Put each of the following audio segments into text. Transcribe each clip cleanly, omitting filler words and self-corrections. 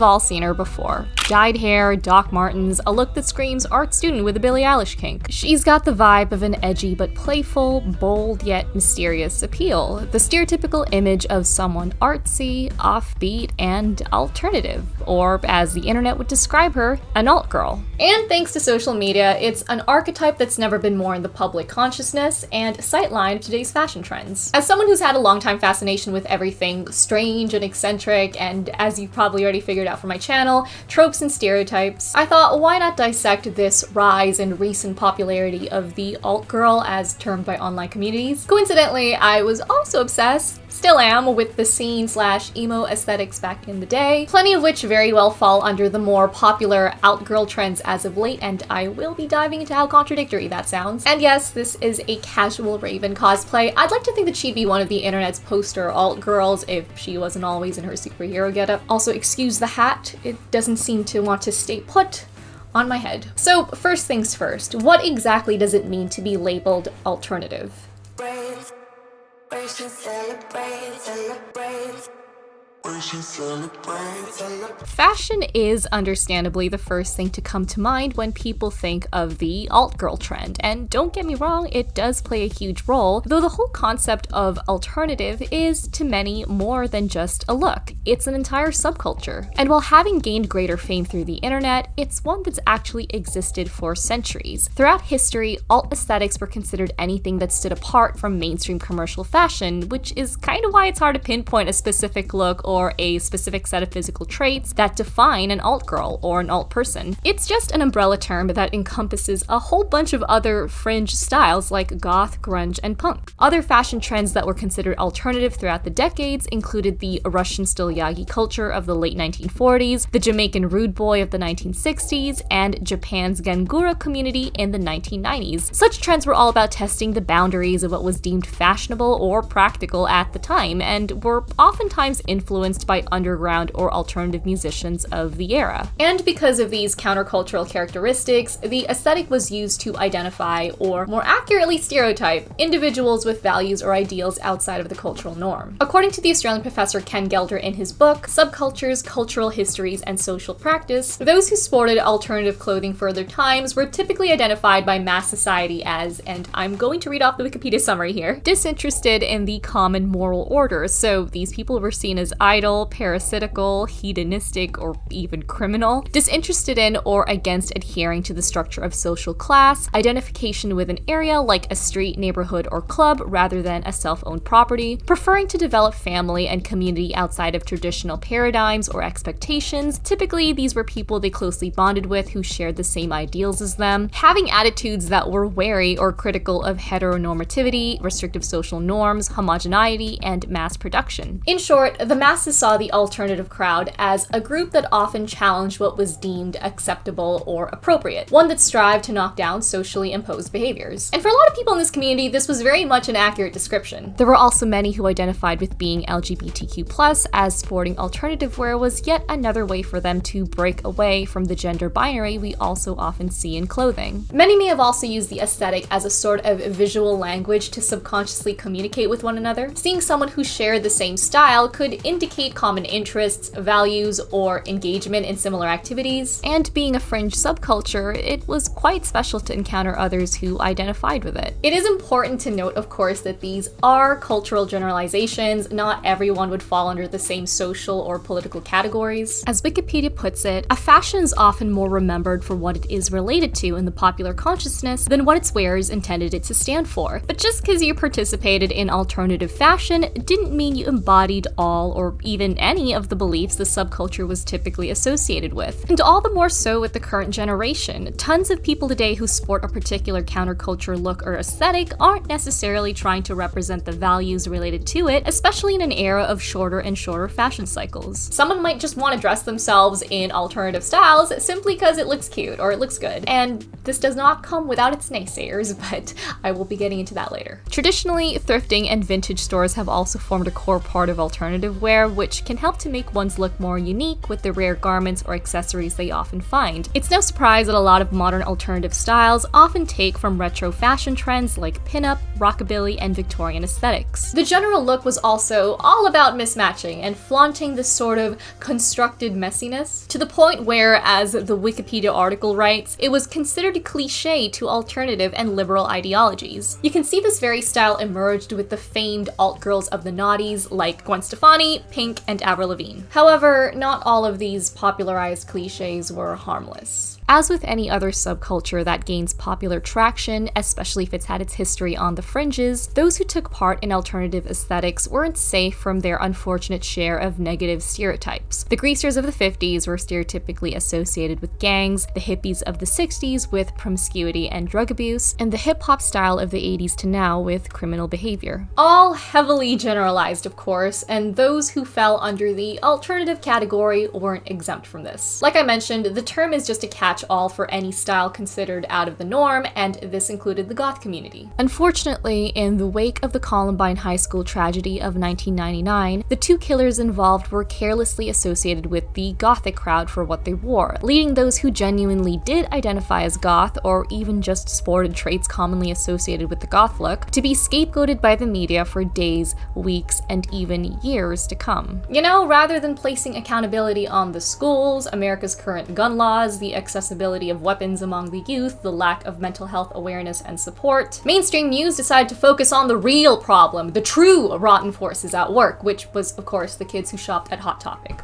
all seen her before. Dyed hair, Doc Martens, a look that screams art student with a Billie Eilish kink. She's got the vibe of an edgy but playful, bold yet mysterious appeal, the stereotypical image of someone artsy, offbeat, and alternative, or as the internet would describe her, an alt girl. And thanks to social media, it's an archetype that's never been more in the public consciousness and sightline of today's fashion trends. As someone who's had a long-time fascination with everything strange and eccentric, and as you've probably already figured out from my channel, tropes and stereotypes, I thought, why not dissect this rise in recent popularity of the alt girl as termed by online communities? Coincidentally, I was also obsessed, still am, with the scene/emo aesthetics back in the day, plenty of which very well fall under the more popular alt girl trends as of late, and I will be diving into how contradictory that sounds. And yes, this is a casual Raven cosplay. I'd like to think that she'd be one of the internet's poster alt girls if she wasn't always in her superhero getup. Also, excuse the hat, it doesn't seem to want to stay put on my head. So first things first, what exactly does it mean to be labeled alternative? Fashion is understandably the first thing to come to mind when people think of the alt girl trend, and don't get me wrong, it does play a huge role, though the whole concept of alternative is to many more than just a look. It's an entire subculture, and while having gained greater fame through the internet, it's one that's actually existed for centuries. Throughout history, alt aesthetics were considered anything that stood apart from mainstream commercial fashion, which is kind of why it's hard to pinpoint a specific look or a specific set of physical traits that define an alt girl or an alt person. It's just an umbrella term that encompasses a whole bunch of other fringe styles like goth, grunge, and punk. Other fashion trends that were considered alternative throughout the decades included the Russian styliagi culture of the late 1940s, the Jamaican rude boy of the 1960s, and Japan's Gangura community in the 1990s. Such trends were all about testing the boundaries of what was deemed fashionable or practical at the time, and were oftentimes influenced by underground or alternative musicians of the era. And because of these countercultural characteristics, the aesthetic was used to identify, or more accurately stereotype, individuals with values or ideals outside of the cultural norm. According to the Australian professor Ken Gelder in his book, Subcultures, Cultural Histories, and Social Practice, those who sported alternative clothing for their times were typically identified by mass society as, and I'm going to read off the Wikipedia summary here, disinterested in the common moral order. So these people were seen as idle, parasitical, hedonistic, or even criminal, disinterested in or against adhering to the structure of social class, identification with an area like a street, neighborhood, or club rather than a self-owned property, preferring to develop family and community outside of traditional paradigms or expectations. Typically, these were people they closely bonded with who shared the same ideals as them, having attitudes that were wary or critical of heteronormativity, restrictive social norms, homogeneity, and mass production. In short, the masses saw the alternative crowd as a group that often challenged what was deemed acceptable or appropriate, one that strived to knock down socially imposed behaviors. And for a lot of people in this community, this was very much an accurate description. There were also many who identified with being LGBTQ+, as sporting alternative wear was yet another way for them to break away from the gender binary we also often see in clothing. Many may have also used the aesthetic as a sort of visual language to subconsciously communicate with one another. Seeing someone who shared the same style could indicate common interests, values, or engagement in similar activities. And being a fringe subculture, it was quite special to encounter others who identified with it. It is important to note, of course, that these are cultural generalizations. Not everyone would fall under the same social or political categories. As Wikipedia puts it, a fashion is often more remembered for what it is related to in the popular consciousness than what its wearers intended it to stand for. But just because you participated in alternative fashion didn't mean you embodied all or even any of the beliefs the subculture was typically associated with. And all the more so with the current generation. Tons of people today who sport a particular counterculture look or aesthetic aren't necessarily trying to represent the values related to it, especially in an era of shorter and shorter fashion cycles. Someone might just want to dress themselves in alternative styles simply because it looks cute or it looks good. And this does not come without its naysayers, but I will be getting into that later. Traditionally, thrifting and vintage stores have also formed a core part of alternative wear, wear, which can help to make one's look more unique with the rare garments or accessories they often find. It's no surprise that a lot of modern alternative styles often take from retro fashion trends like pinup, rockabilly, and Victorian aesthetics. The general look was also all about mismatching and flaunting this sort of constructed messiness, to the point where, as the Wikipedia article writes, it was considered cliché to alternative and liberal ideologies. You can see this very style emerged with the famed alt girls of the noughties like Gwen Stefani, Pink, and Avril Lavigne. However, not all of these popularized clichés were harmless. As with any other subculture that gains popular traction, especially if it's had its history on the fringes, those who took part in alternative aesthetics weren't safe from their unfortunate share of negative stereotypes. The greasers of the 50s were stereotypically associated with gangs, the hippies of the 60s with promiscuity and drug abuse, and the hip-hop style of the 80s to now with criminal behavior. All heavily generalized, of course, and those who fell under the alternative category weren't exempt from this. Like I mentioned, the term is just a catch-all for any style considered out of the norm, and this included the goth community. Unfortunately, in the wake of the Columbine high school tragedy of 1999, the two killers involved were carelessly associated with the Gothic crowd for what they wore, leading those who genuinely did identify as goth, or even just sported traits commonly associated with the goth look, to be scapegoated by the media for days, weeks, and even years to come. You know, rather than placing accountability on the schools, America's current gun laws, the accessibility of weapons among the youth, the lack of mental health awareness and support, mainstream news decided to focus on the real problem, the true rotten forces at work, which was, of course, the kids who shopped at Hot Topic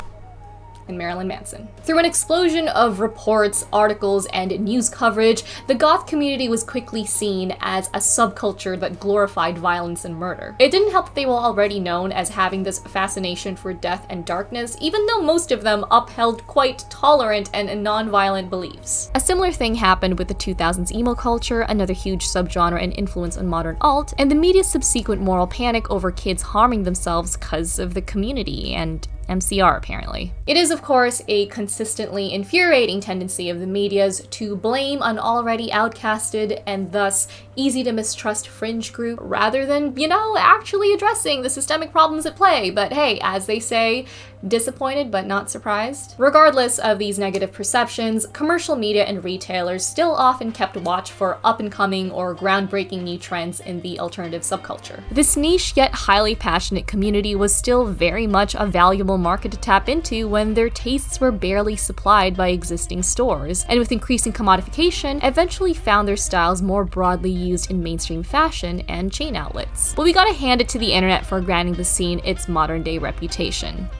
and Marilyn Manson. Through an explosion of reports, articles, and news coverage, the goth community was quickly seen as a subculture that glorified violence and murder. It didn't help that they were already known as having this fascination for death and darkness, even though most of them upheld quite tolerant and non-violent beliefs. A similar thing happened with the 2000s emo culture, another huge subgenre and influence on modern alt, and the media's subsequent moral panic over kids harming themselves because of the community and MCR, apparently. It is, of course, a consistently infuriating tendency of the media's to blame an already outcasted and thus easy to mistrust fringe group rather than, actually addressing the systemic problems at play. But hey, as they say, disappointed but not surprised. Regardless of these negative perceptions, commercial media and retailers still often kept watch for up-and-coming or groundbreaking new trends in the alternative subculture. This niche yet highly passionate community was still very much a valuable market to tap into when their tastes were barely supplied by existing stores, and with increasing commodification, eventually found their styles more broadly used in mainstream fashion and chain outlets. But we gotta hand it to the internet for granting the scene its modern-day reputation.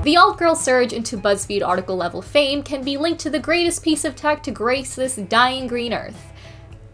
The alt-girl surge into BuzzFeed article-level fame can be linked to the greatest piece of tech to grace this dying green earth: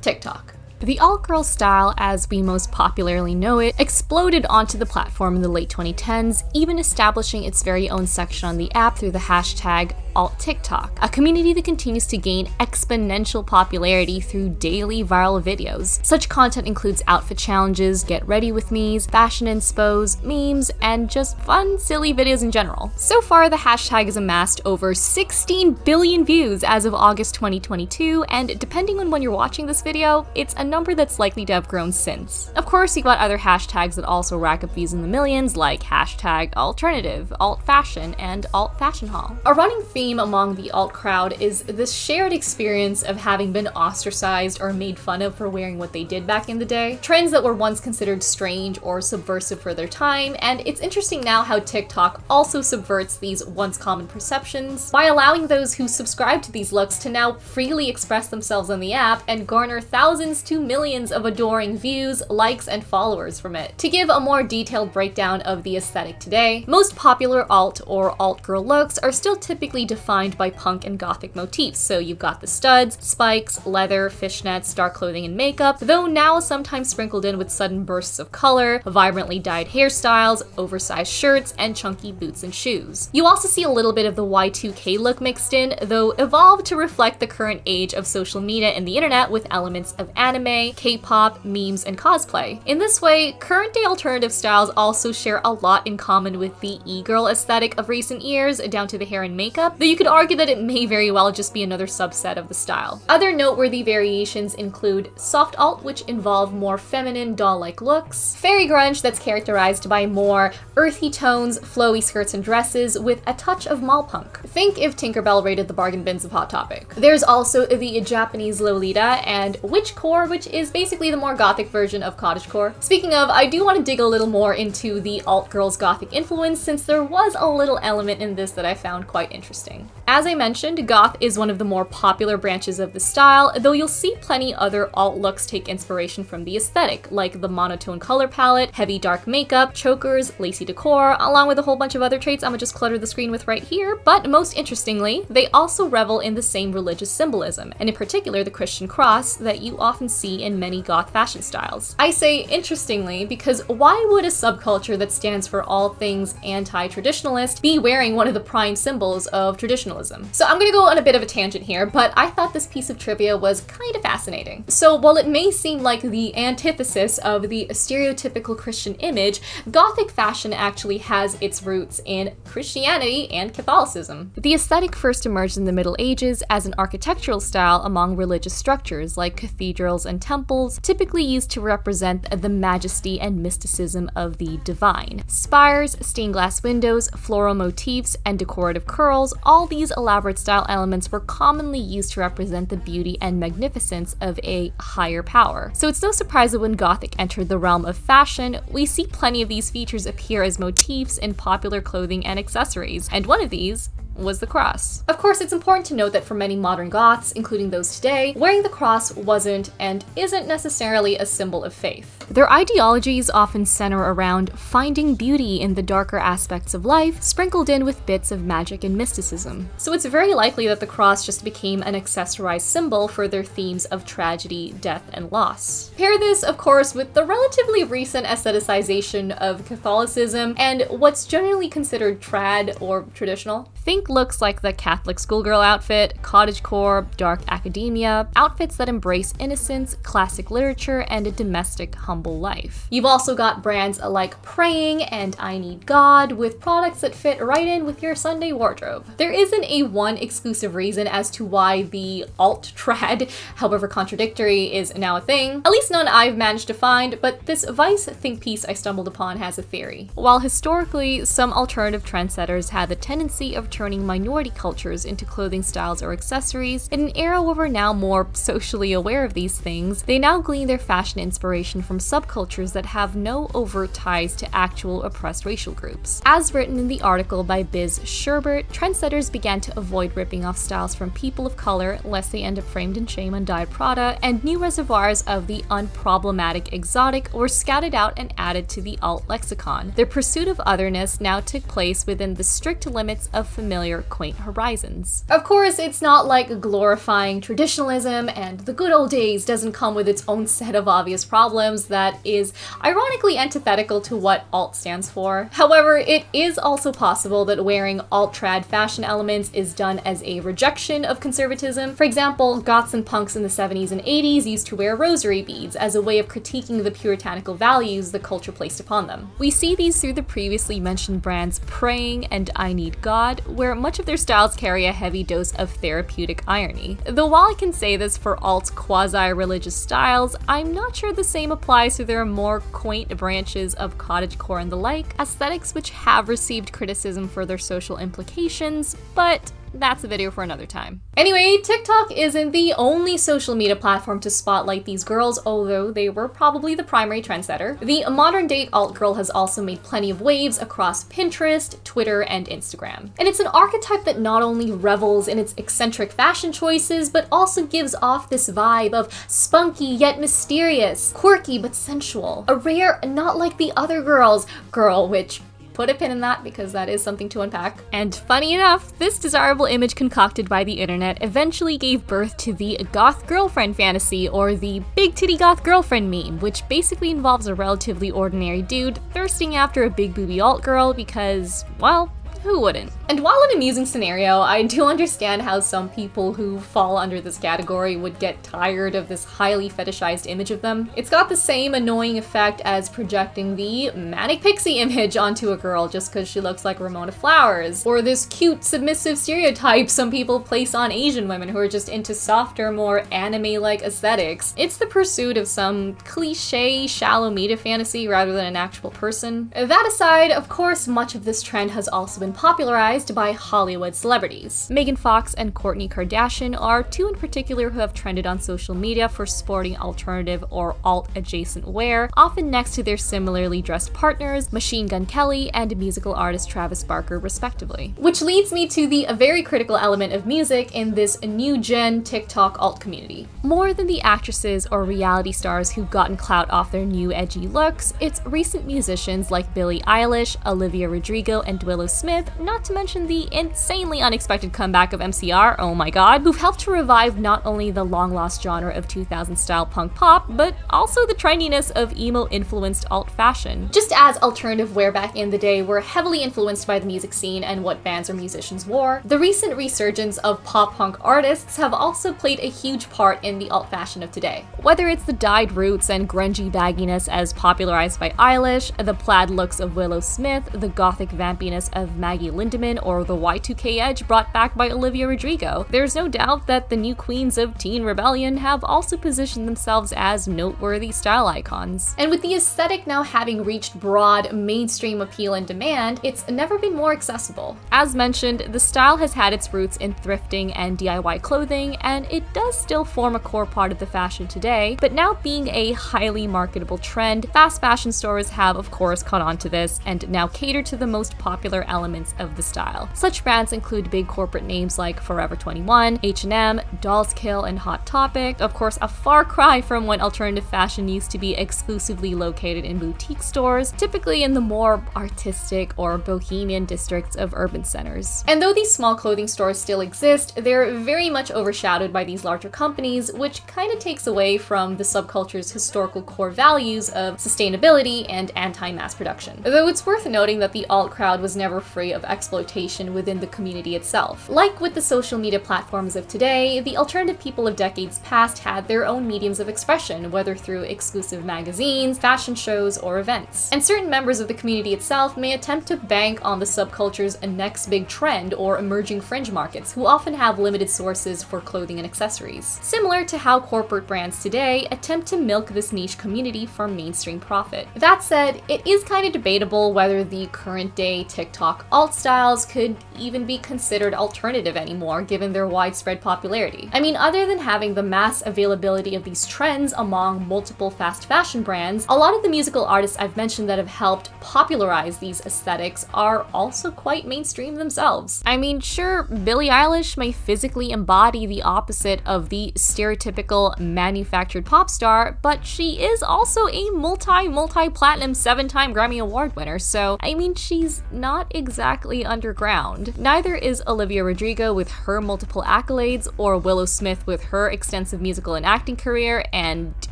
TikTok. The alt-girl style, as we most popularly know it, exploded onto the platform in the late 2010s, even establishing its very own section on the app through the hashtag #AltTikTok, a community that continues to gain exponential popularity through daily viral videos. Such content includes outfit challenges, get ready with me's, fashion inspos, memes, and just fun, silly videos in general. So far, the hashtag has amassed over 16 billion views as of August 2022, and depending on when you're watching this video, it's a number that's likely to have grown since. Of course, you've got other hashtags that also rack up views in the millions, like hashtag alternative, alt fashion, and alt fashion haul. A running theme among the alt crowd is this shared experience of having been ostracized or made fun of for wearing what they did back in the day, trends that were once considered strange or subversive for their time, and it's interesting now how TikTok also subverts these once common perceptions by allowing those who subscribe to these looks to now freely express themselves on the app and garner thousands to millions of adoring views, likes, and followers from it. To give a more detailed breakdown of the aesthetic today, most popular alt or alt-girl looks are still typically defined by punk and gothic motifs, so you've got the studs, spikes, leather, fishnets, dark clothing and makeup, though now sometimes sprinkled in with sudden bursts of color, vibrantly dyed hairstyles, oversized shirts, and chunky boots and shoes. You also see a little bit of the Y2K look mixed in, though evolved to reflect the current age of social media and the internet with elements of anime, anime, K-pop, memes, and cosplay. In this way, current-day alternative styles also share a lot in common with the e-girl aesthetic of recent years, down to the hair and makeup, though you could argue that it may very well just be another subset of the style. Other noteworthy variations include soft alt, which involve more feminine, doll-like looks, fairy grunge that's characterized by more earthy tones, flowy skirts and dresses, with a touch of mall punk. Think if Tinkerbell raided the bargain bins of Hot Topic. There's also the Japanese Lolita and witchcore, which is basically the more gothic version of cottagecore. Speaking of, I do want to dig a little more into the alt-girls gothic influence, since there was a little element in this that I found quite interesting. As I mentioned, goth is one of the more popular branches of the style, though you'll see plenty other alt looks take inspiration from the aesthetic, like the monotone color palette, heavy dark makeup, chokers, lacy decor, along with a whole bunch of other traits I'ma just clutter the screen with right here. But most interestingly, they also revel in the same religious symbolism, and in particular the Christian cross that you often see in many goth fashion styles. I say interestingly because why would a subculture that stands for all things anti-traditionalist be wearing one of the prime symbols of traditionalism? So I'm gonna go on a bit of a tangent here, but I thought this piece of trivia was kind of fascinating. So while it may seem like the antithesis of the stereotypical Christian image, Gothic fashion actually has its roots in Christianity and Catholicism. The aesthetic first emerged in the Middle Ages as an architectural style among religious structures like cathedrals and temples, typically used to represent the majesty and mysticism of the divine. Spires, stained glass windows, floral motifs, and decorative curls, all these elaborate style elements were commonly used to represent the beauty and magnificence of a higher power. So it's no surprise that when Gothic entered the realm of fashion, we see plenty of these features appear as motifs in popular clothing and accessories, and one of these was the cross. Of course, it's important to note that for many modern goths, including those today, wearing the cross wasn't and isn't necessarily a symbol of faith. Their ideologies often center around finding beauty in the darker aspects of life, sprinkled in with bits of magic and mysticism. So it's very likely that the cross just became an accessorized symbol for their themes of tragedy, death, and loss. Pair this, of course, with the relatively recent aestheticization of Catholicism and what's generally considered trad or traditional. Think looks like the Catholic schoolgirl outfit, cottagecore, dark academia, outfits that embrace innocence, classic literature, and a domestic, humble life. You've also got brands like Praying and I Need God, with products that fit right in with your Sunday wardrobe. There isn't a one exclusive reason as to why the alt-trad, however contradictory, is now a thing, at least none I've managed to find, but this Vice think piece I stumbled upon has a theory. While historically, some alternative trendsetters had the tendency of turning minority cultures into clothing styles or accessories, in an era where we're now more socially aware of these things, they now glean their fashion inspiration from subcultures that have no overt ties to actual oppressed racial groups. As written in the article by Biz Sherbert, trendsetters began to avoid ripping off styles from people of color lest they end up framed in shame on dyed Prada, and new reservoirs of the unproblematic exotic were scouted out and added to the alt lexicon. Their pursuit of otherness now took place within the strict limits of familiar, quaint horizons. Of course, it's not like glorifying traditionalism and the good old days doesn't come with its own set of obvious problems that is ironically antithetical to what alt stands for. However, it is also possible that wearing alt-trad fashion elements is done as a rejection of conservatism. For example, goths and punks in the 70s and 80s used to wear rosary beads as a way of critiquing the puritanical values the culture placed upon them. We see these through the previously mentioned brands Praying and I Need God, where much of their styles carry a heavy dose of therapeutic irony. Though while I can say this for alt quasi-religious styles, I'm not sure the same applies to their more quaint branches of cottagecore and the like, aesthetics which have received criticism for their social implications, but that's a video for another time. Anyway, TikTok isn't the only social media platform to spotlight these girls, although they were probably the primary trendsetter. The modern-day alt-girl has also made plenty of waves across Pinterest, Twitter, and Instagram. And it's an archetype that not only revels in its eccentric fashion choices, but also gives off this vibe of spunky yet mysterious, quirky but sensual. A rare, not like the other girls, girl, which put a pin in that because that is something to unpack. And funny enough, this desirable image concocted by the internet eventually gave birth to the goth girlfriend fantasy, or the big titty goth girlfriend meme, which basically involves a relatively ordinary dude thirsting after a big booby alt girl because, well, who wouldn't? And while an amusing scenario, I do understand how some people who fall under this category would get tired of this highly fetishized image of them. It's got the same annoying effect as projecting the manic pixie image onto a girl just because she looks like Ramona Flowers, or this cute submissive stereotype some people place on Asian women who are just into softer, more anime-like aesthetics. It's the pursuit of some cliche, shallow meta fantasy rather than an actual person. That aside, of course, much of this trend has also been popularized by Hollywood celebrities. Megan Fox and Kourtney Kardashian are two in particular who have trended on social media for sporting alternative or alt-adjacent wear, often next to their similarly dressed partners, Machine Gun Kelly and musical artist Travis Barker, respectively. Which leads me to the very critical element of music in this new-gen TikTok alt community. More than the actresses or reality stars who've gotten clout off their new edgy looks, it's recent musicians like Billie Eilish, Olivia Rodrigo, and Willow Smith, not to mention the insanely unexpected comeback of MCR, oh my god, who've helped to revive not only the long-lost genre of 2000s style punk pop, but also the trendiness of emo-influenced alt fashion. Just as alternative wear back in the day were heavily influenced by the music scene and what bands or musicians wore, the recent resurgence of pop-punk artists have also played a huge part in the alt fashion of today. Whether it's the dyed roots and grungy bagginess as popularized by Eilish, the plaid looks of Willow Smith, the gothic vampiness of Maggie Lindemann, or the Y2K edge brought back by Olivia Rodrigo, there's no doubt that the new queens of teen rebellion have also positioned themselves as noteworthy style icons. And with the aesthetic now having reached broad mainstream appeal and demand, it's never been more accessible. As mentioned, the style has had its roots in thrifting and DIY clothing, and it does still form a core part of the fashion today, but now being a highly marketable trend, fast fashion stores have of course caught on to this and now cater to the most popular elements of the style. Such brands include big corporate names like Forever 21, H&M, Dolls Kill, and Hot Topic, of course a far cry from when alternative fashion used to be exclusively located in boutique stores, typically in the more artistic or bohemian districts of urban centers. And though these small clothing stores still exist, they're very much overshadowed by these larger companies, which kind of takes away from the subculture's historical core values of sustainability and anti-mass production. Though it's worth noting that the alt crowd was never free of exploitation within the community itself. Like with the social media platforms of today, the alternative people of decades past had their own mediums of expression, whether through exclusive magazines, fashion shows, or events. And certain members of the community itself may attempt to bank on the subculture's next big trend or emerging fringe markets, who often have limited sources for clothing and accessories. Similar to how corporate brands today attempt to milk this niche community for mainstream profit. That said, it is kind of debatable whether the current day TikTok alt styles could even be considered alternative anymore given their widespread popularity. I mean, other than having the mass availability of these trends among multiple fast fashion brands, a lot of the musical artists I've mentioned that have helped popularize these aesthetics are also quite mainstream themselves. I mean, sure, Billie Eilish may physically embody the opposite of the stereotypical manufactured pop star, but she is also a multi-platinum 7-time Grammy Award winner, so I mean, she's not exactly underground. Neither is Olivia Rodrigo with her multiple accolades, or Willow Smith with her extensive musical and acting career and,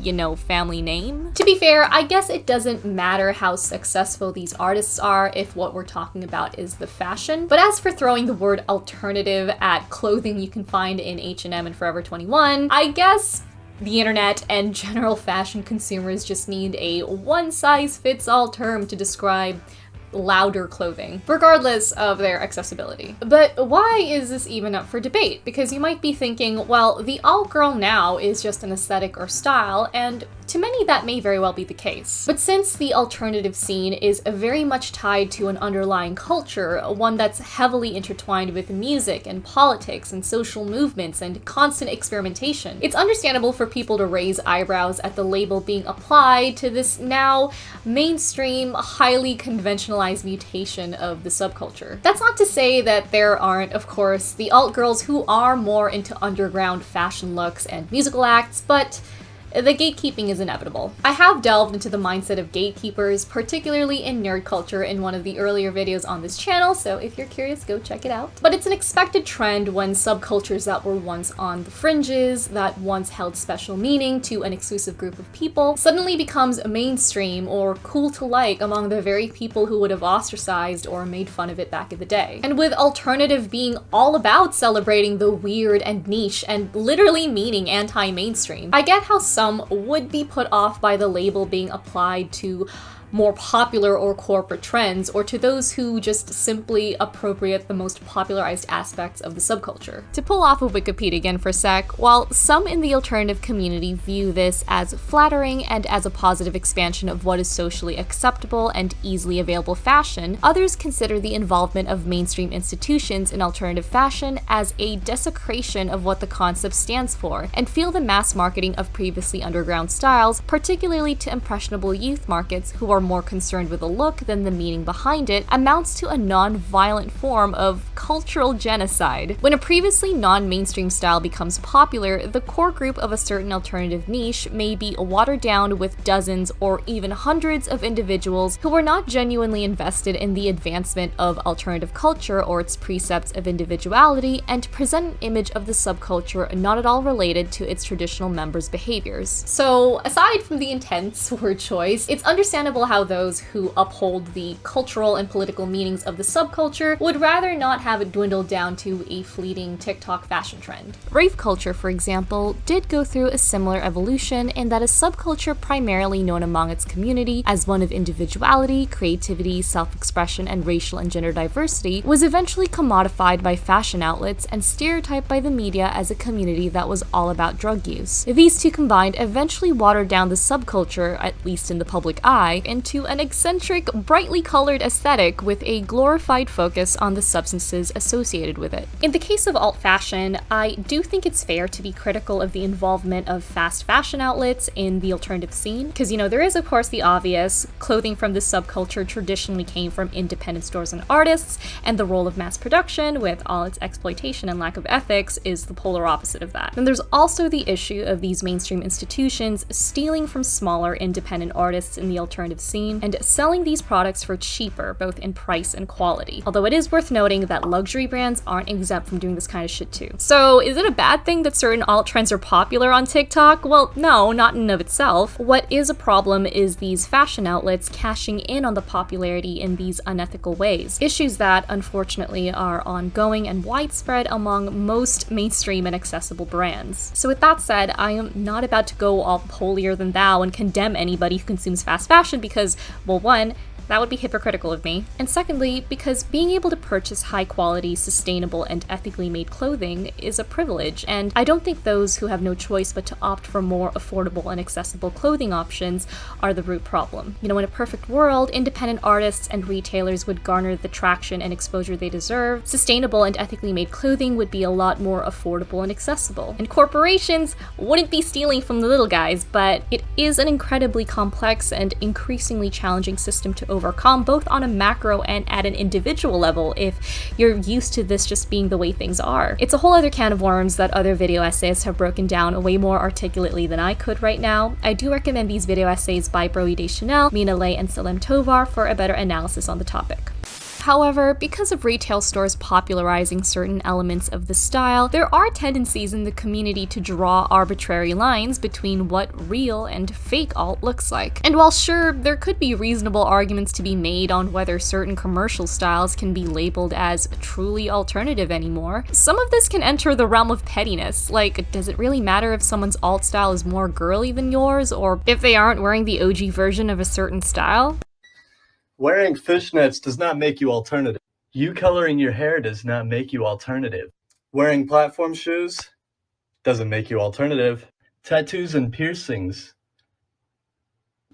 you know, family name. To be fair, I guess it doesn't matter how successful these artists are if what we're talking about is the fashion. But as for throwing the word alternative at clothing you can find in H&M and Forever 21, I guess the internet and general fashion consumers just need a one-size-fits-all term to describe louder clothing, regardless of their accessibility. But why is this even up for debate? Because you might be thinking, well, the alt girl now is just an aesthetic or style, and to many that may very well be the case. But since the alternative scene is very much tied to an underlying culture, one that's heavily intertwined with music and politics and social movements and constant experimentation, it's understandable for people to raise eyebrows at the label being applied to this now mainstream, highly conventionalized mutation of the subculture. That's not to say that there aren't, of course, the alt girls who are more into underground fashion looks and musical acts, but the gatekeeping is inevitable. I have delved into the mindset of gatekeepers, particularly in nerd culture, in one of the earlier videos on this channel, so if you're curious, go check it out. But it's an expected trend when subcultures that were once on the fringes, that once held special meaning to an exclusive group of people, suddenly becomes mainstream or cool to like among the very people who would have ostracized or made fun of it back in the day. And with alternative being all about celebrating the weird and niche and literally meaning anti-mainstream, I get how some would be put off by the label being applied to more popular or corporate trends, or to those who just simply appropriate the most popularized aspects of the subculture. To pull off of Wikipedia again for a sec, while some in the alternative community view this as flattering and as a positive expansion of what is socially acceptable and easily available fashion, others consider the involvement of mainstream institutions in alternative fashion as a desecration of what the concept stands for, and feel the mass marketing of previously underground styles, particularly to impressionable youth markets who are more concerned with the look than the meaning behind it, amounts to a non-violent form of cultural genocide. When a previously non-mainstream style becomes popular, the core group of a certain alternative niche may be watered down with dozens or even hundreds of individuals who are not genuinely invested in the advancement of alternative culture or its precepts of individuality, and present an image of the subculture not at all related to its traditional members' behaviors. So, aside from the intense word choice, it's understandable how those who uphold the cultural and political meanings of the subculture would rather not have it dwindled down to a fleeting TikTok fashion trend. Rave culture, for example, did go through a similar evolution in that a subculture primarily known among its community as one of individuality, creativity, self-expression, and racial and gender diversity was eventually commodified by fashion outlets and stereotyped by the media as a community that was all about drug use. These two combined eventually watered down the subculture, at least in the public eye, into an eccentric, brightly colored aesthetic with a glorified focus on the substances associated with it. In the case of alt fashion, I do think it's fair to be critical of the involvement of fast fashion outlets in the alternative scene, because, there is of course the obvious, clothing from this subculture traditionally came from independent stores and artists, and the role of mass production, with all its exploitation and lack of ethics, is the polar opposite of that. Then there's also the issue of these mainstream institutions stealing from smaller independent artists in the alternative scene and selling these products for cheaper, both in price and quality. Although it is worth noting that luxury brands aren't exempt from doing this kind of shit too. So is it a bad thing that certain alt trends are popular on TikTok? Well, no, not in and of itself. What is a problem is these fashion outlets cashing in on the popularity in these unethical ways. Issues that, unfortunately, are ongoing and widespread among most mainstream and accessible brands. So with that said, I am not about to go all holier than thou and condemn anybody who consumes fast fashion because, well, one, that would be hypocritical of me. And secondly, because being able to purchase high quality, sustainable, and ethically made clothing is a privilege, and I don't think those who have no choice but to opt for more affordable and accessible clothing options are the root problem. In a perfect world, independent artists and retailers would garner the traction and exposure they deserve, sustainable and ethically made clothing would be a lot more affordable and accessible, and corporations wouldn't be stealing from the little guys, but it is an incredibly complex and increasingly challenging system to overcome, both on a macro and at an individual level, if you're used to this just being the way things are. It's a whole other can of worms that other video essays have broken down way more articulately than I could right now. I do recommend these video essays by Broe Deschanel, Mina Lay, and Salem Tovar for a better analysis on the topic. However, because of retail stores popularizing certain elements of the style, there are tendencies in the community to draw arbitrary lines between what real and fake alt looks like. And while sure, there could be reasonable arguments to be made on whether certain commercial styles can be labeled as truly alternative anymore, some of this can enter the realm of pettiness. Like, does it really matter if someone's alt style is more girly than yours, or if they aren't wearing the OG version of a certain style? Wearing fishnets does not make you alternative. You coloring your hair does not make you alternative. Wearing platform shoes doesn't make you alternative. Tattoos and piercings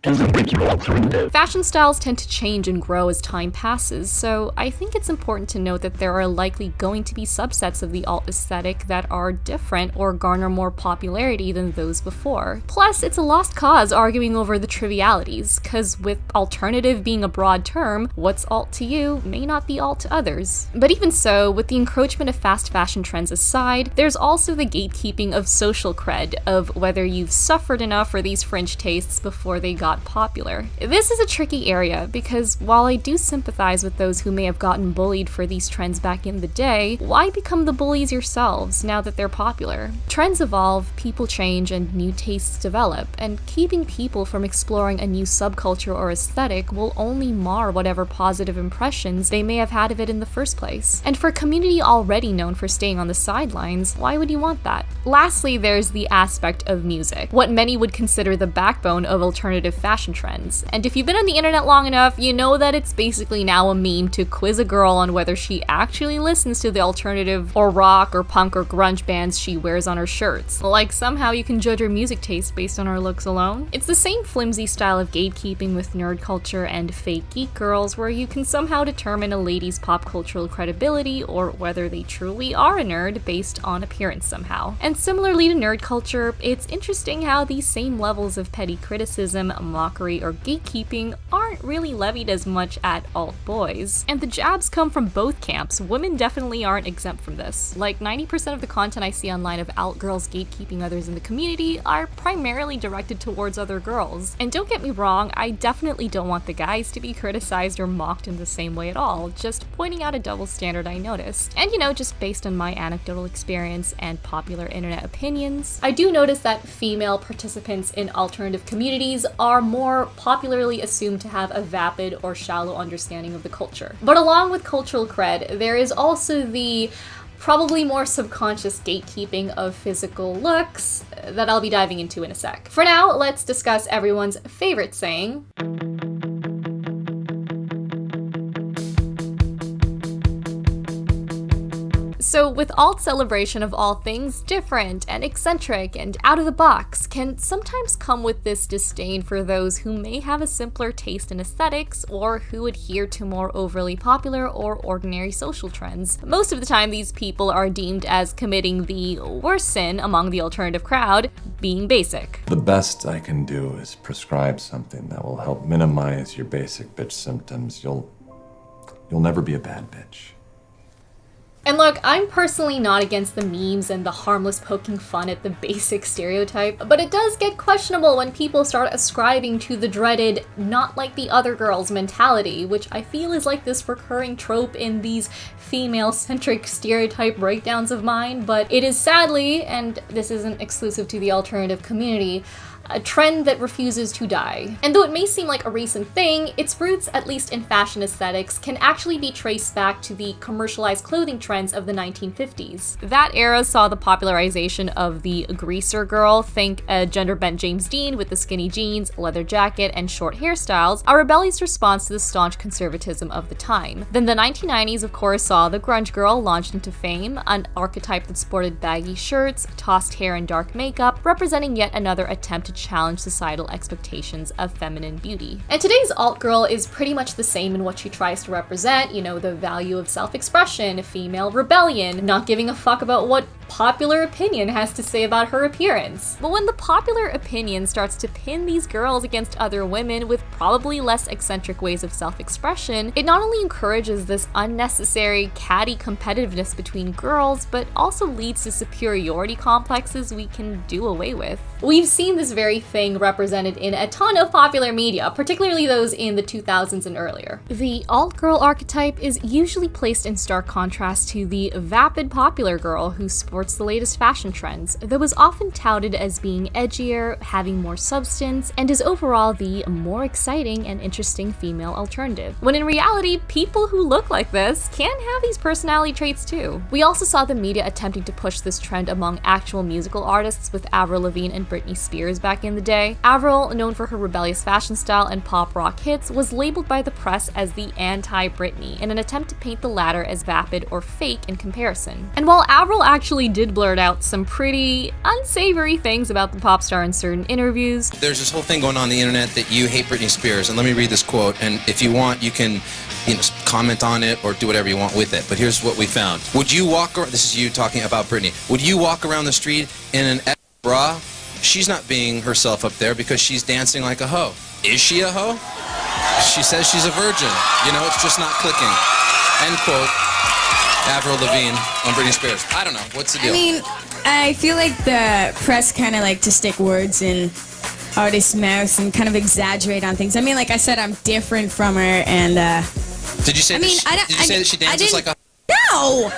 doesn't make you alternative. Fashion styles tend to change and grow as time passes, so I think it's important to note that there are likely going to be subsets of the alt aesthetic that are different or garner more popularity than those before. Plus, it's a lost cause arguing over the trivialities, cause with alternative being a broad term, what's alt to you may not be alt to others. But even so, with the encroachment of fast fashion trends aside, there's also the gatekeeping of social cred, of whether you've suffered enough for these fringe tastes before they got popular. This is a tricky area because while I do sympathize with those who may have gotten bullied for these trends back in the day, why become the bullies yourselves now that they're popular? Trends evolve, people change, and new tastes develop, and keeping people from exploring a new subculture or aesthetic will only mar whatever positive impressions they may have had of it in the first place. And for a community already known for staying on the sidelines, why would you want that? Lastly, there's the aspect of music, what many would consider the backbone of alternative fashion trends. And if you've been on the internet long enough, you know that it's basically now a meme to quiz a girl on whether she actually listens to the alternative or rock or punk or grunge bands she wears on her shirts. Like somehow you can judge her music taste based on her looks alone. It's the same flimsy style of gatekeeping with nerd culture and fake geek girls where you can somehow determine a lady's pop cultural credibility or whether they truly are a nerd based on appearance somehow. And similarly to nerd culture, it's interesting how these same levels of petty criticism, mockery, or gatekeeping aren't really levied as much at alt boys. And the jabs come from both camps. Women definitely aren't exempt from this. Like 90% of the content I see online of alt girls gatekeeping others in the community are primarily directed towards other girls. And don't get me wrong, I definitely don't want the guys to be criticized or mocked in the same way at all, just pointing out a double standard I noticed. And just based on my anecdotal experience and popular internet opinions, I do notice that female participants in alternative communities are more popularly assumed to have a vapid or shallow understanding of the culture. But along with cultural cred, there is also the probably more subconscious gatekeeping of physical looks that I'll be diving into in a sec. For now, let's discuss everyone's favorite saying. So with alt celebration of all things different and eccentric and out of the box can sometimes come with this disdain for those who may have a simpler taste in aesthetics or who adhere to more overly popular or ordinary social trends. Most of the time these people are deemed as committing the worst sin among the alternative crowd, being basic. The best I can do is prescribe something that will help minimize your basic bitch symptoms. You'll never be a bad bitch. And look, I'm personally not against the memes and the harmless poking fun at the basic stereotype, but it does get questionable when people start ascribing to the dreaded not like the other girls mentality, which I feel is like this recurring trope in these female-centric stereotype breakdowns of mine, but it is sadly, and this isn't exclusive to the alternative community, a trend that refuses to die. And though it may seem like a recent thing, its roots, at least in fashion aesthetics, can actually be traced back to the commercialized clothing trends of the 1950s. That era saw the popularization of the greaser girl, think a gender-bent James Dean with the skinny jeans, leather jacket, and short hairstyles, a rebellious response to the staunch conservatism of the time. Then the 1990s, of course, saw the grunge girl launched into fame, an archetype that sported baggy shirts, tossed hair, and dark makeup, representing yet another attempt to challenge societal expectations of feminine beauty. And today's alt girl is pretty much the same in what she tries to represent, the value of self-expression, female rebellion, not giving a fuck about what popular opinion has to say about her appearance. But when the popular opinion starts to pin these girls against other women with probably less eccentric ways of self-expression, it not only encourages this unnecessary catty competitiveness between girls, but also leads to superiority complexes we can do away with. We've seen this very thing represented in a ton of popular media, particularly those in the 2000s and earlier. The alt girl archetype is usually placed in stark contrast to the vapid popular girl who sports the latest fashion trends, though is often touted as being edgier, having more substance, and is overall the more exciting and interesting female alternative. When in reality, people who look like this can have these personality traits too. We also saw the media attempting to push this trend among actual musical artists with Avril Lavigne and Britney Spears back in the day. Avril, known for her rebellious fashion style and pop rock hits, was labeled by the press as the anti-Britney in an attempt to paint the latter as vapid or fake in comparison. And while Avril actually did blurt out some pretty unsavory things about the pop star in certain interviews. There's this whole thing going on the internet that you hate Britney Spears, and let me read this quote, and if you want, you can comment on it or do whatever you want with it. But here's what we found. Would you walk around, this is you talking about Britney, would you walk around the street in an bra? She's not being herself up there because she's dancing like a hoe. Is she a hoe? She says she's a virgin. It's just not clicking. End quote. Avril Lavigne on Britney Spears. I don't know. What's the deal? I mean, I feel like the press kind of like to stick words in artists' mouths and kind of exaggerate on things. I mean, like I said, I'm different from her, and did you say that she dances like a... No!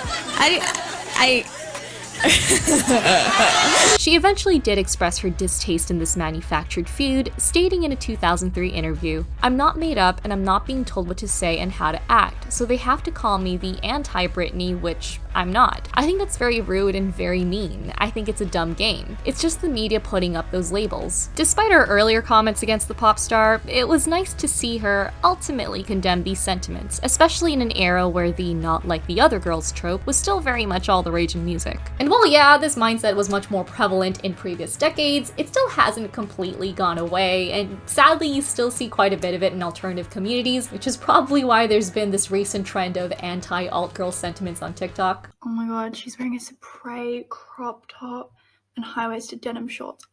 She eventually did express her distaste in this manufactured food, stating in a 2003 interview, "I'm not made up and I'm not being told what to say and how to act, so they have to call me the anti-Britney, which I'm not." I think that's very rude and very mean. I think it's a dumb game. It's just the media putting up those labels. Despite her earlier comments against the pop star, it was nice to see her ultimately condemn these sentiments, especially in an era where the not like the other girls trope was still very much all the rage in music. And while yeah, this mindset was much more prevalent in previous decades, it still hasn't completely gone away, and sadly you still see quite a bit of it in alternative communities, which is probably why there's been this recent trend of anti-alt girl sentiments on TikTok. Oh my god, she's wearing a spray crop top and high-waisted denim shorts.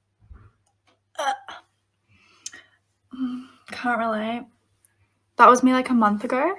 Can't relate. That was me like a month ago.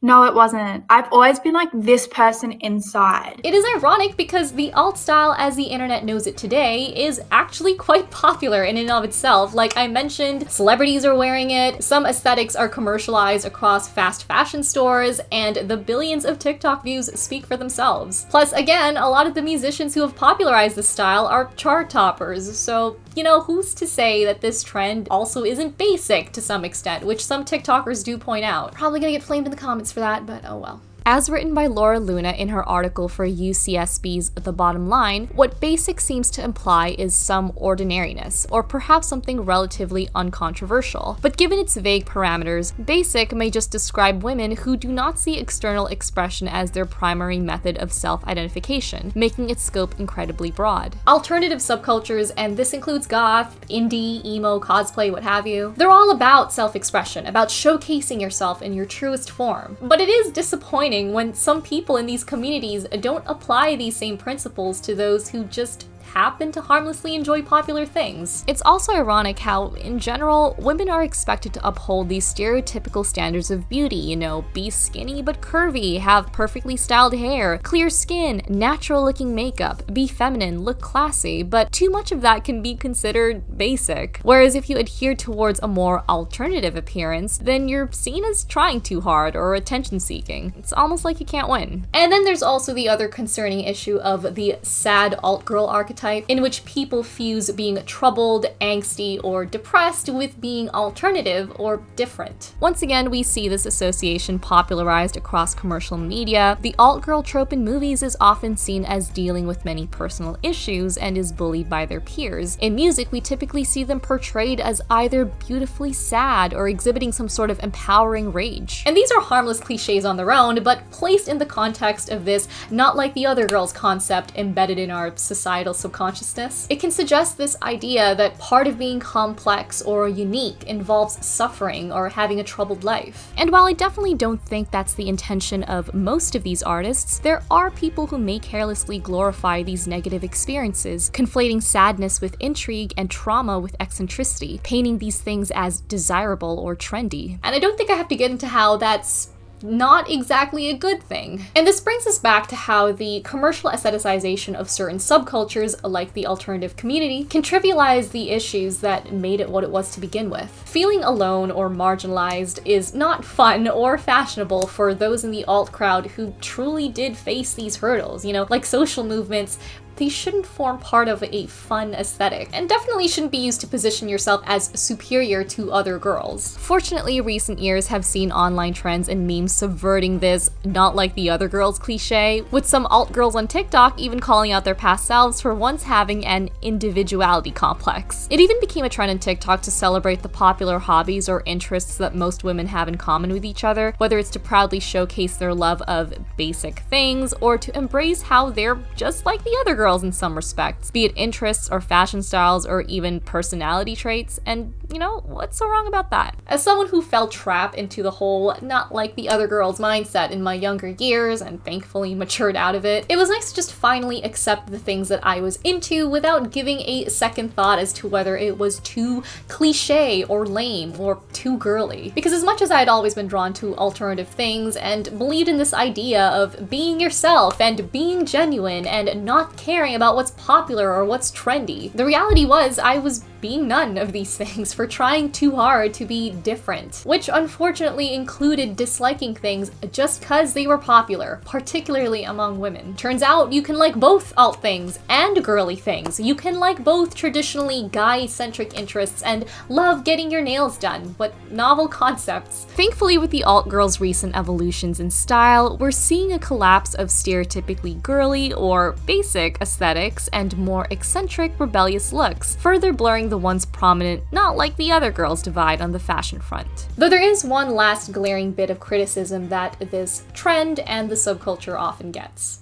No, it wasn't. I've always been like this person inside. It is ironic because the alt style as the internet knows it today is actually quite popular in and of itself. Like I mentioned, celebrities are wearing it, some aesthetics are commercialized across fast fashion stores, and the billions of TikTok views speak for themselves. Plus, again, a lot of the musicians who have popularized this style are chart toppers, so who's to say that this trend also isn't basic to some extent, which some TikTokers do point out. Probably gonna get flamed in the comments for that, but oh well. As written by Laura Luna in her article for UCSB's The Bottom Line, what basic seems to imply is some ordinariness, or perhaps something relatively uncontroversial. But given its vague parameters, basic may just describe women who do not see external expression as their primary method of self-identification, making its scope incredibly broad. Alternative subcultures, and this includes goth, indie, emo, cosplay, what have you, they're all about self-expression, about showcasing yourself in your truest form. But it is disappointing when some people in these communities don't apply these same principles to those who just happen to harmlessly enjoy popular things. It's also ironic how, in general, women are expected to uphold these stereotypical standards of beauty, be skinny but curvy, have perfectly styled hair, clear skin, natural-looking makeup, be feminine, look classy, but too much of that can be considered basic. Whereas if you adhere towards a more alternative appearance, then you're seen as trying too hard or attention-seeking. It's almost like you can't win. And then there's also the other concerning issue of the sad alt-girl archetype, in which people fuse being troubled, angsty, or depressed with being alternative or different. Once again, we see this association popularized across commercial media. The alt-girl trope in movies is often seen as dealing with many personal issues and is bullied by their peers. In music, we typically see them portrayed as either beautifully sad or exhibiting some sort of empowering rage. And these are harmless cliches on their own, but placed in the context of this not like the other girls concept embedded in our societal subconsciousness, it can suggest this idea that part of being complex or unique involves suffering or having a troubled life. And while I definitely don't think that's the intention of most of these artists, there are people who may carelessly glorify these negative experiences, conflating sadness with intrigue and trauma with eccentricity, painting these things as desirable or trendy. And I don't think I have to get into how that's not exactly a good thing. And this brings us back to how the commercial aestheticization of certain subcultures, like the alternative community, can trivialize the issues that made it what it was to begin with. Feeling alone or marginalized is not fun or fashionable for those in the alt crowd who truly did face these hurdles, like social movements these shouldn't form part of a fun aesthetic, and definitely shouldn't be used to position yourself as superior to other girls. Fortunately, recent years have seen online trends and memes subverting this "not like the other girls" cliche, with some alt girls on TikTok even calling out their past selves for once having an individuality complex. It even became a trend on TikTok to celebrate the popular hobbies or interests that most women have in common with each other, whether it's to proudly showcase their love of basic things or to embrace how they're just like the other girls in some respects, be it interests or fashion styles or even personality traits. And you know, what's so wrong about that? As someone who fell trap into the whole "not like the other girls" mindset in my younger years and thankfully matured out of it, it was nice to just finally accept the things that I was into without giving a second thought as to whether it was too cliche or lame or too girly. Because as much as I had always been drawn to alternative things and believed in this idea of being yourself and being genuine and not caring about what's popular or what's trendy, the reality was I was being none of these things for trying too hard to be different, which unfortunately included disliking things just cause they were popular, particularly among women. Turns out you can like both alt things and girly things. You can like both traditionally guy-centric interests and love getting your nails done. What novel concepts. Thankfully, with the alt girls' recent evolutions in style, we're seeing a collapse of stereotypically girly or basic aesthetics and more eccentric, rebellious looks, further blurring the once prominent "not like the other girls" divide on the fashion front. Though there is one last glaring bit of criticism that this trend and the subculture often gets.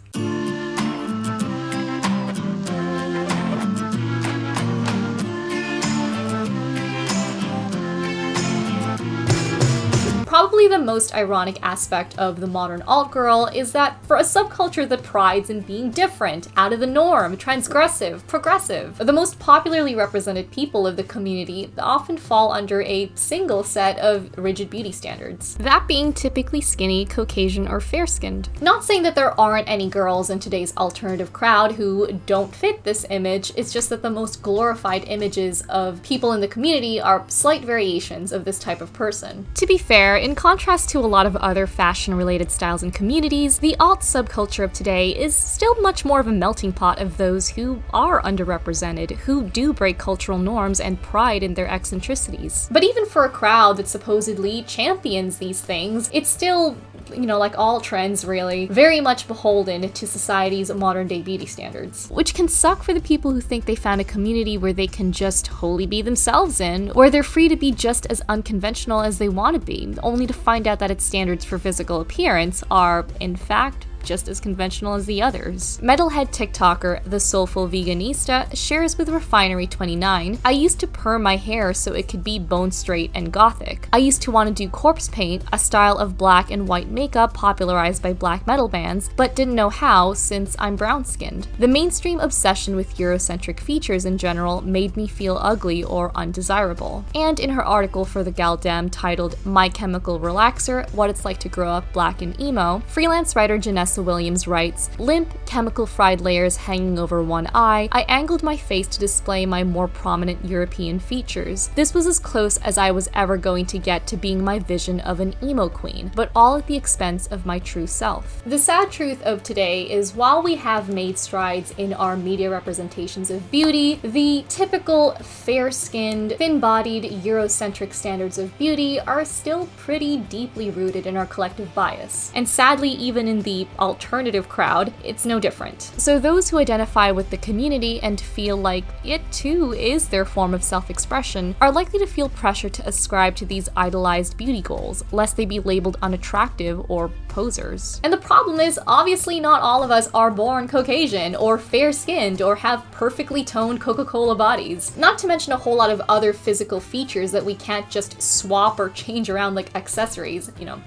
Probably the most ironic aspect of the modern alt-girl is that for a subculture that prides in being different, out of the norm, transgressive, progressive, the most popularly represented people of the community often fall under a single set of rigid beauty standards. That being typically skinny, Caucasian, or fair-skinned. Not saying that there aren't any girls in today's alternative crowd who don't fit this image, it's just that the most glorified images of people in the community are slight variations of this type of person. To be fair, in contrast to a lot of other fashion-related styles and communities, the alt subculture of today is still much more of a melting pot of those who are underrepresented, who do break cultural norms and pride in their eccentricities. But even for a crowd that supposedly champions these things, it's still, you know, like all trends really, very much beholden to society's modern-day beauty standards. Which can suck for the people who think they found a community where they can just wholly be themselves in, where they're free to be just as unconventional as they want to be, only to find out that its standards for physical appearance are, in fact, just as conventional as the others. Metalhead TikToker The Soulful Veganista shares with Refinery29, "I used to perm my hair so it could be bone straight and gothic. I used to want to do corpse paint, a style of black and white makeup popularized by black metal bands, but didn't know how since I'm brown-skinned. The mainstream obsession with Eurocentric features in general made me feel ugly or undesirable." And in her article for The Galdem titled "My Chemical Relaxer, What It's Like to Grow Up Black and Emo," freelance writer Janessa Williams writes, "Limp, chemical fried layers hanging over one eye, I angled my face to display my more prominent European features. This was as close as I was ever going to get to being my vision of an emo queen, but all at the expense of my true self." The sad truth of today is while we have made strides in our media representations of beauty, the typical fair-skinned, thin-bodied, Eurocentric standards of beauty are still pretty deeply rooted in our collective bias. And sadly, even in the alternative crowd, it's no different. So those who identify with the community and feel like it too is their form of self-expression are likely to feel pressure to ascribe to these idolized beauty goals, lest they be labeled unattractive or posers. And the problem is, obviously not all of us are born Caucasian or fair-skinned or have perfectly toned Coca-Cola bodies. Not to mention a whole lot of other physical features that we can't just swap or change around like accessories, you know,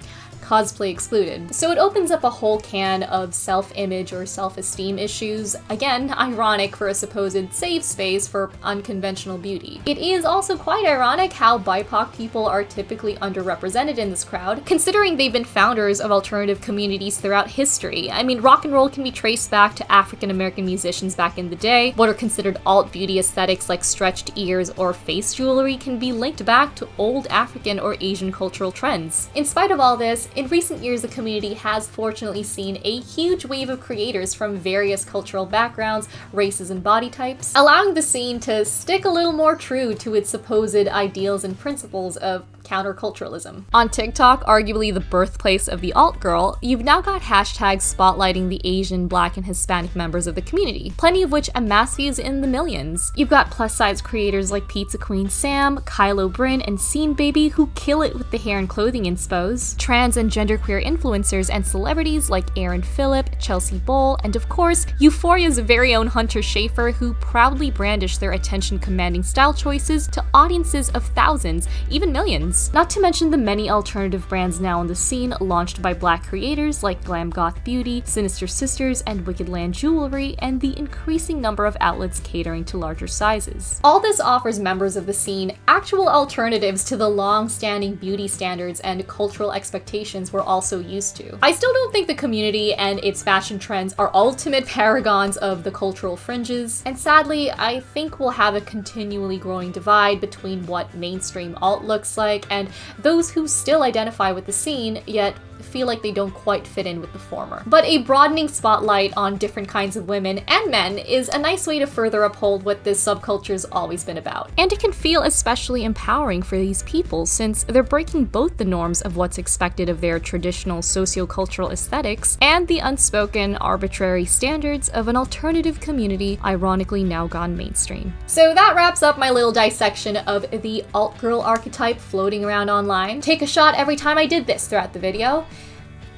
cosplay excluded. So it opens up a whole can of self-image or self-esteem issues, again, ironic for a supposed safe space for unconventional beauty. It is also quite ironic how BIPOC people are typically underrepresented in this crowd, considering they've been founders of alternative communities throughout history. I mean, rock and roll can be traced back to African-American musicians back in the day. What are considered alt beauty aesthetics like stretched ears or face jewelry can be linked back to old African or Asian cultural trends. In spite of all this, in recent years the community has fortunately seen a huge wave of creators from various cultural backgrounds, races, and body types, allowing the scene to stick a little more true to its supposed ideals and principles of counterculturalism. On TikTok, arguably the birthplace of the alt-girl, you've now got hashtags spotlighting the Asian, Black, and Hispanic members of the community, plenty of which amass views in the millions. You've got plus-size creators like Pizza Queen Sam, Kylo Bryn, and Scene Baby who kill it with the hair and clothing inspos, trans and genderqueer influencers and celebrities like Aaron Phillip, Chelsea Bowl, and of course, Euphoria's very own Hunter Schafer who proudly brandish their attention-commanding style choices to audiences of thousands, even millions. Not to mention the many alternative brands now on the scene launched by Black creators like Glam Goth Beauty, Sinister Sisters, and Wicked Land Jewelry, and the increasing number of outlets catering to larger sizes. All this offers members of the scene actual alternatives to the long-standing beauty standards and cultural expectations we're also used to. I still don't think the community and its fashion trends are ultimate paragons of the cultural fringes, and sadly, I think we'll have a continually growing divide between what mainstream alt looks like and those who still identify with the scene, yet feel like they don't quite fit in with the former. But a broadening spotlight on different kinds of women and men is a nice way to further uphold what this subculture's always been about. And it can feel especially empowering for these people since they're breaking both the norms of what's expected of their traditional sociocultural aesthetics and the unspoken, arbitrary standards of an alternative community ironically now gone mainstream. So that wraps up my little dissection of the alt-girl archetype floating around online. Take a shot every time I did this throughout the video,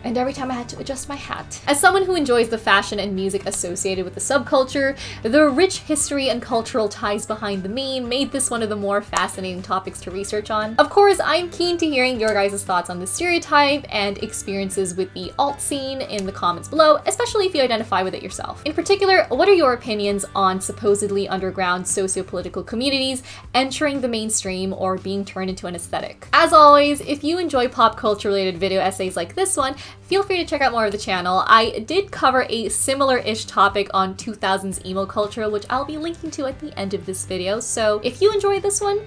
and every time I had to adjust my hat. As someone who enjoys the fashion and music associated with the subculture, the rich history and cultural ties behind the meme made this one of the more fascinating topics to research on. Of course, I'm keen to hearing your guys' thoughts on the stereotype and experiences with the alt scene in the comments below, especially if you identify with it yourself. In particular, what are your opinions on supposedly underground socio-political communities entering the mainstream or being turned into an aesthetic? As always, if you enjoy pop culture related video essays like this one, feel free to check out more of the channel. I did cover a similar-ish topic on 2000s emo culture, which I'll be linking to at the end of this video, so if you enjoyed this one,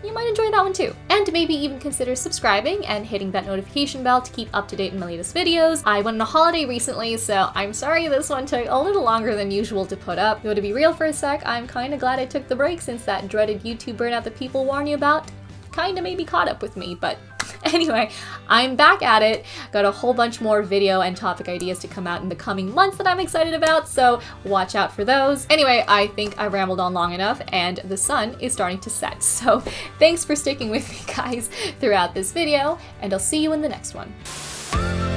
you might enjoy that one too. And maybe even consider subscribing and hitting that notification bell to keep up to date on my latest videos. I went on a holiday recently, so I'm sorry this one took a little longer than usual to put up. Though to be real for a sec, I'm kinda glad I took the break since that dreaded YouTube burnout that people warn you about kinda maybe caught up with me, but anyway, I'm back at it. Got a whole bunch more video and topic ideas to come out in the coming months that I'm excited about, so watch out for those. Anyway, I think I rambled on long enough and the sun is starting to set. So thanks for sticking with me guys throughout this video, and I'll see you in the next one.